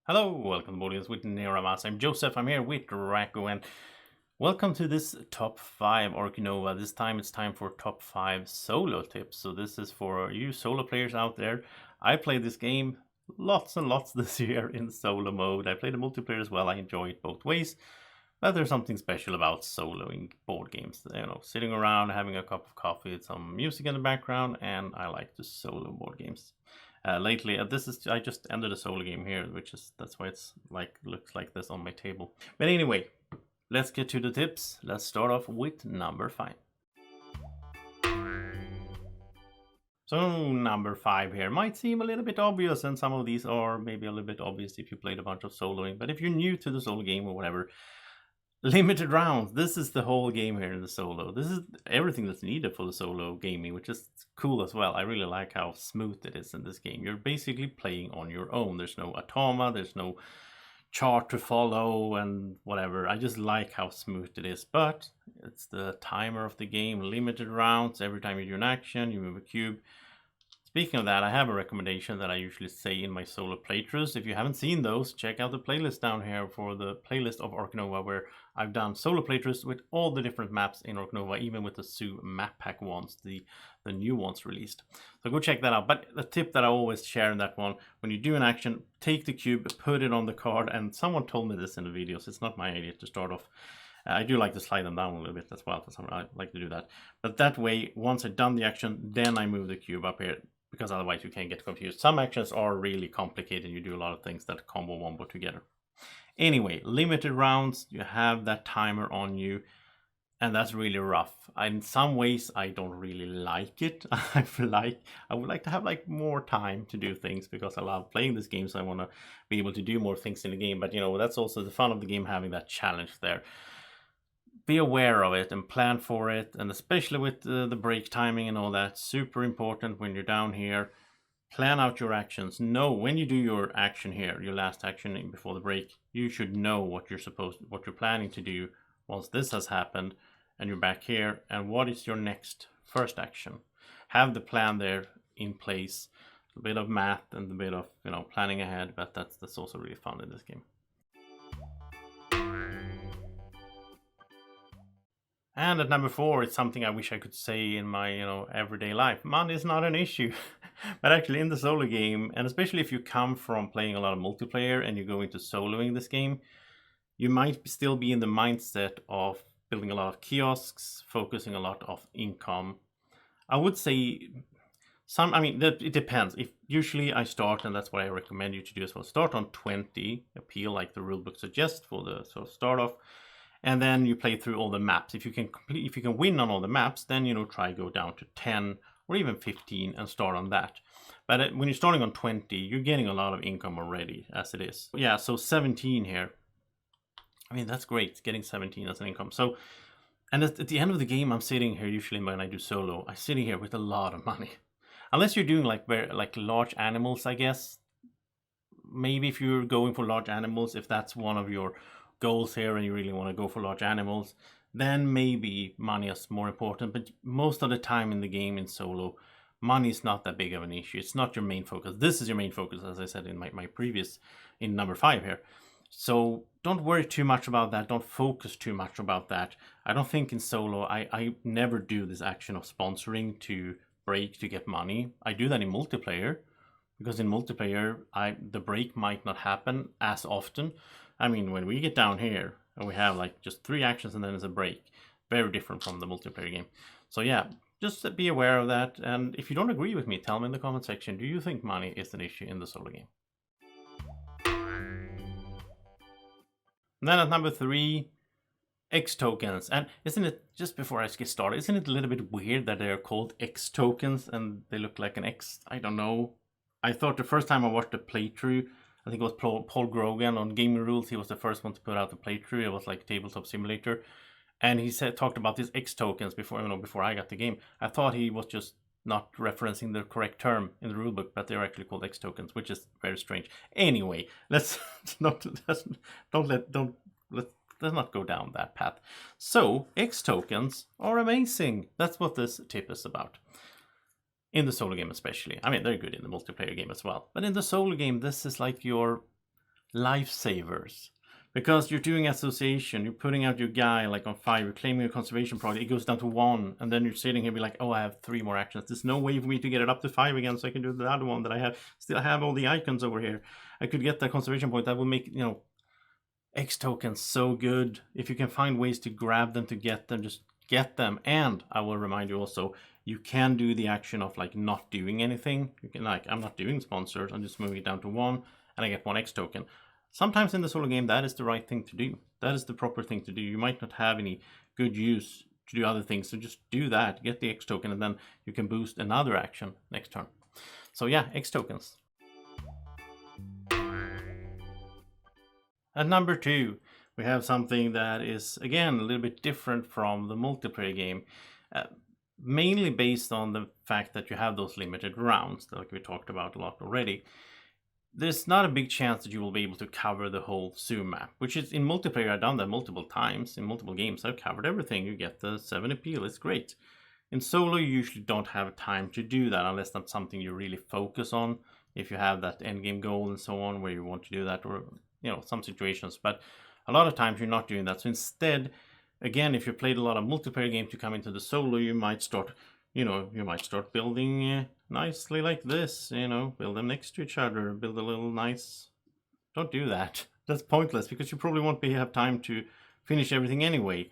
Hello, welcome to Boardgames with Niramas. I'm Joseph, I'm here with Racco, and welcome to this top 5 Ark Nova. This time it's time for top 5 solo tips. So this is for you solo players out there. I played this game lots and lots this year in solo mode. I played the multiplayer as well. I enjoy it both ways. But there's something special about soloing board games. Sitting around, having a cup of coffee, some music in the background, and I like to solo board games. Lately, I just ended a solo game here, that's why it's looks like this on my table. But anyway, let's get to the tips. Let's start off with number 5. So number 5 here might seem a little bit obvious, and some of these are maybe a little bit obvious if you played a bunch of soloing. But if you're new to the solo game or whatever, limited rounds. This is the whole game here in the solo. This is everything that's needed for the solo gaming, which is cool as well. I really like how smooth it is in this game. You're basically playing on your own. There's no automa, there's no chart to follow and whatever. I just like how smooth it is. But it's the timer of the game, limited rounds. Every time you do an action, you move a cube. Speaking of that, I have a recommendation that I usually say in my solo playthroughs. If you haven't seen those, check out the playlist down here for the playlist of Ark Nova, where I've done solo playthroughs with all the different maps in Ark Nova, even with the Zoo map pack ones, the new ones released. So go check that out. But the tip that I always share in that one, when you do an action, take the cube, put it on the card, and someone told me this in the videos. It's not my idea to start off. I do like to slide them down a little bit as well. I like to do that. But that way, once I've done the action, then I move the cube up here, because otherwise you can get confused. Some actions are really complicated. You do a lot of things that combo wombo together. Anyway, limited rounds, you have that timer on you, and that's really rough. In some ways, I don't really like it. I would like to have more time to do things, because I love playing this game, so I want to be able to do more things in the game. But that's also the fun of the game, having that challenge there. Be aware of it and plan for it, and especially with the break timing and all that, super important when you're down here. Plan out your actions. Know when you do your action here, your last action before the break, you should know what you're planning to do once this has happened and you're back here, and what is your next first action. Have the plan there in place. A bit of math and a bit of planning ahead, but that's also really fun in this game. And at number 4, it's something I wish I could say in my everyday life. Money is not an issue. But actually in the solo game, and especially if you come from playing a lot of multiplayer and you go into soloing this game, you might still be in the mindset of building a lot of kiosks, focusing a lot of income. I would say it depends. If usually I start, and that's what I recommend you to do as well, start on 20 appeal, like the rulebook suggests for the start off. And then you play through all the maps. If you can win on all the maps, then try go down to 10 or even 15 and start on that. But when you're starting on 20, you're getting a lot of income already as it is. Yeah, so 17 here. I mean, that's great, getting 17 as an income. So, and at the end of the game, I'm sitting here, usually when I do solo, I'm sitting here with a lot of money. Unless you're doing like large animals, I guess. Maybe if you're going for large animals, if that's one of your goals here and you really want to go for large animals, then maybe money is more important. But most of the time in the game in solo, money is not that big of an issue. It's not your main focus. This is your main focus, as I said in my previous, in number 5 here. So don't worry too much about that. Don't focus too much about that. I don't think in solo, I never do this action of sponsoring to break to get money. I do that in multiplayer, because in multiplayer, the break might not happen as often. I mean, when we get down here and we have just 3 actions and then there's a break, very different from the multiplayer game. So yeah, just be aware of that. And if you don't agree with me, tell me in the comment section, do you think money is an issue in the solo game? And then at number 3, X tokens. And isn't it, just before I get started, isn't it a little bit weird that they're called X tokens and they look like an X? I don't know. I thought the first time I watched the playthrough, I think it was Paul Grogan on Gaming Rules. He was the first one to put out the playthrough. It was like Tabletop Simulator, and he talked about these X tokens before I got the game. I thought he was just not referencing the correct term in the rulebook, but they're actually called X tokens, which is very strange. Anyway, let's not go down that path. So X tokens are amazing. That's what this tip is about. In the solo game especially. I mean, they're good in the multiplayer game as well. But in the solo game, this is like your lifesavers. Because you're doing association, you're putting out your guy like on 5, you're claiming a conservation project, it goes down to 1, and then you're sitting here and be like, oh, I have 3 more actions. There's no way for me to get it up to 5 again, so I can do the other one that I have. Still have all the icons over here. I could get that conservation point. That will make, X tokens so good. If you can find ways to grab them, to get them, just get them. And I will remind you also, you can do the action of like not doing anything. You can I'm not doing sponsors, I'm just moving it down to 1, and I get 1 X token. Sometimes in the solo game, that is the right thing to do. That is the proper thing to do. You might not have any good use to do other things, so just do that, get the X token, and then you can boost another action next turn. So yeah, X tokens. At number 2, we have something that is, again, a little bit different from the multiplayer game. Mainly based on the fact that you have those limited rounds, like we talked about a lot already. There's not a big chance that you will be able to cover the whole zoo map, which is in multiplayer. I've done that multiple times. In multiple games, I've covered everything. You get the 7 appeal, it's great. In solo, you usually don't have time to do that unless that's something you really focus on. If you have that endgame goal and so on, where you want to do that, or some situations. But a lot of times you're not doing that. So instead, again, if you played a lot of multiplayer games, you come into the solo, you might start building nicely like this, build them next to each other, build a little nice. Don't do that. That's pointless because you probably won't have time to finish everything anyway.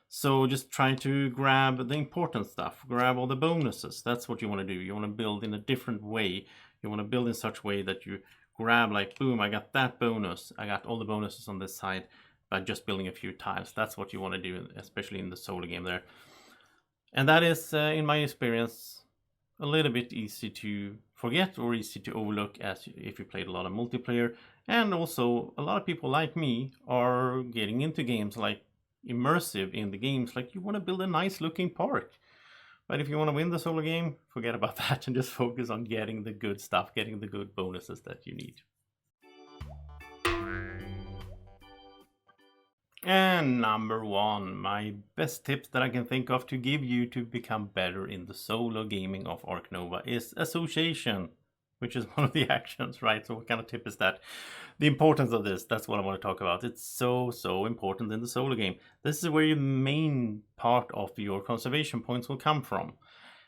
So just try to grab the important stuff, grab all the bonuses. That's what you want to do. You want to build in a different way. You want to build in such a way that you grab like, boom, I got that bonus. I got all the bonuses on this side by just building a few tiles. That's what you want to do, especially in the solo game there. And that is, in my experience, a little bit easy to forget or easy to overlook as if you played a lot of multiplayer. And also, a lot of people like me are getting into games like immersive in the games. Like you want to build a nice looking park. But if you want to win the solo game, forget about that and just focus on getting the good stuff, getting the good bonuses that you need. And number 1, my best tips that I can think of to give you to become better in the solo gaming of Ark Nova is association, which is one of the actions, right? So what kind of tip is that? The importance of this, that's what I want to talk about. It's so important in the solo game. This is where your main part of your conservation points will come from.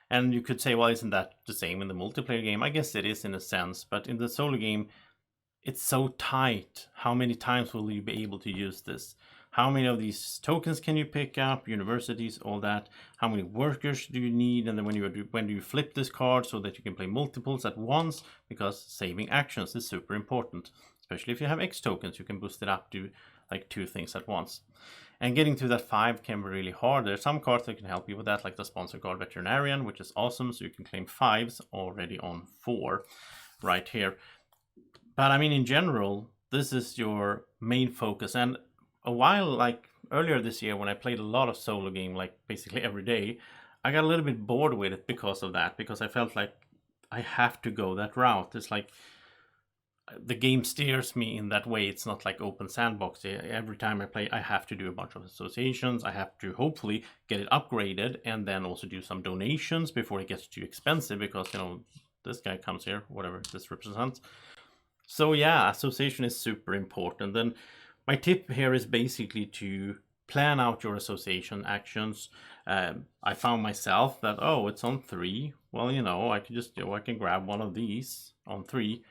And you could say, well, isn't that the same in the multiplayer game? I guess it is in a sense, but in the solo game, it's so tight. How many times will you be able to use this? How many of these tokens can you pick up? Universities, all that. How many workers do you need? And then when do you flip this card so that you can play multiples at once? Because saving actions is super important. Especially if you have X tokens, you can boost it up to like 2 things at once. And getting to that 5 can be really hard. There's some cards that can help you with that, like the sponsor card Veterinarian, which is awesome. So you can claim 5s already on 4 right here. But I mean, in general, this is your main focus. And a while, like earlier this year, when I played a lot of solo game, like basically every day, I got a little bit bored with it because of that, because I felt like I have to go that route. It's like the game steers me in that way. It's not like open sandbox. Every time I play, I have to do a bunch of associations. I have to hopefully get it upgraded and then also do some donations before it gets too expensive, because this guy comes here, whatever this represents. So yeah, association is super important. Then my tip here is basically to plan out your association actions. I found myself that, it's on 3. Well, I can just I can grab one of these on 3.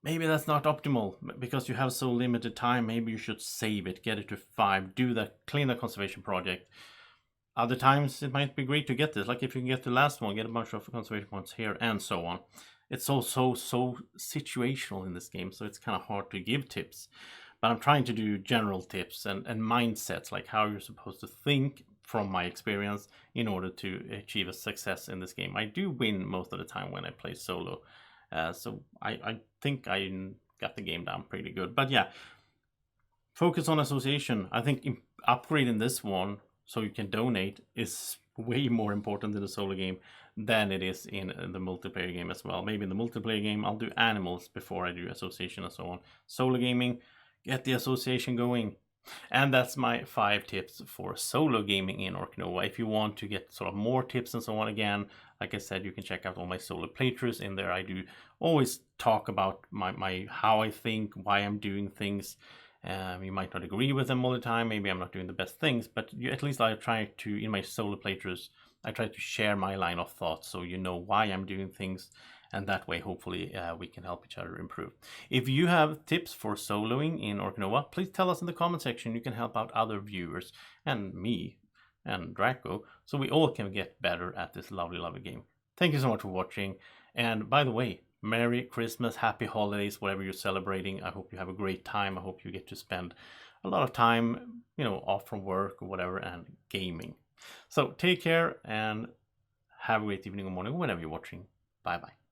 Maybe that's not optimal because you have so limited time. Maybe you should save it, get it to 5, clean the conservation project. Other times it might be great to get this. Like if you can get the last one, get a bunch of conservation points here and so on. It's also so situational in this game, so it's kind of hard to give tips. But I'm trying to do general tips and mindsets, like how you're supposed to think from my experience in order to achieve a success in this game. I do win most of the time when I play solo. So I think I got the game down pretty good. But yeah, focus on association. I think upgrading this one so you can donate is way more important in the solo game than it is in the multiplayer game as well. Maybe in the multiplayer game, I'll do animals before I do association and so on. Solo gaming, get the association going. And that's my 5 tips for solo gaming in Ark Nova. If you want to get sort of more tips and so on, again, like I said, you can check out all my solo playthroughs. In there I do always talk about my how I think, why I'm doing things. You might not agree with them all the time, maybe I'm not doing the best things, but at least I try to, in my solo playthroughs, I try to share my line of thought so you know why I'm doing things, and that way hopefully we can help each other improve. If you have tips for soloing in Ark Nova, please tell us in the comment section. You can help out other viewers and me and Draco, so we all can get better at this lovely, lovely game. Thank you so much for watching, and by the way, Merry Christmas, Happy Holidays, whatever you're celebrating. I hope you have a great time. I hope you get to spend a lot of time, off from work or whatever, and gaming. So take care and have a great evening or morning whenever you're watching. Bye bye.